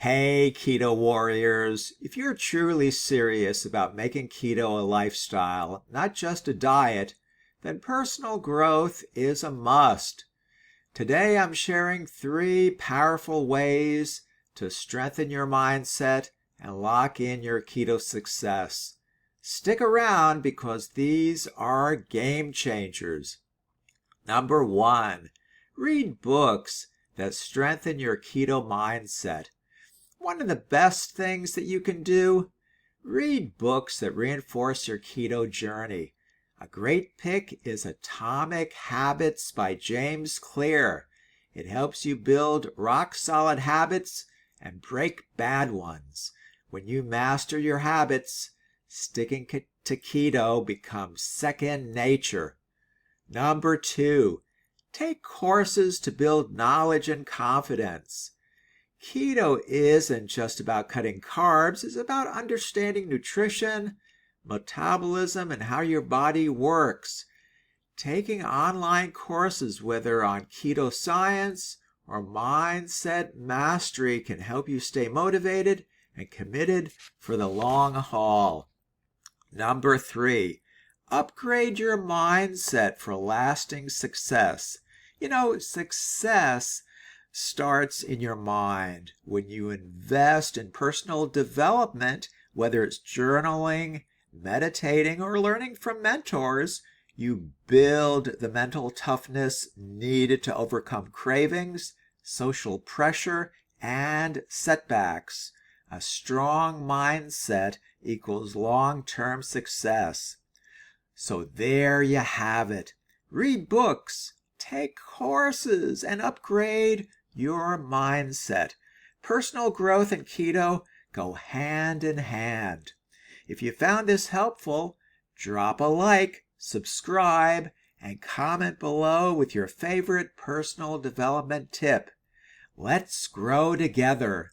Hey, keto warriors. If you're truly serious about making keto a lifestyle, not just a diet, then personal growth is a must. Today, I'm sharing 3 powerful ways to strengthen your mindset and lock in your keto success. Stick around because these are game changers. Number 1, read books that strengthen your keto mindset. One of the best things that you can do, read books that reinforce your keto journey. A great pick is Atomic Habits by James Clear. It helps you build rock-solid habits and break bad ones. When you master your habits, sticking to keto becomes second nature. Number 2, take courses to build knowledge and confidence. Keto isn't just about cutting carbs, it's about understanding nutrition, metabolism, and how your body works. Taking online courses, whether on keto science or mindset mastery, can help you stay motivated and committed for the long haul. Number 3, upgrade your mindset for lasting success. Success starts in your mind. When you invest in personal development, whether it's journaling, meditating, or learning from mentors, you build the mental toughness needed to overcome cravings, social pressure, and setbacks. A strong mindset equals long-term success. So there you have it. Read books, take courses, and upgrade your mindset. Personal growth and keto go hand in hand. If you found this helpful, drop a like, subscribe, and comment below with your favorite personal development tip. Let's grow together.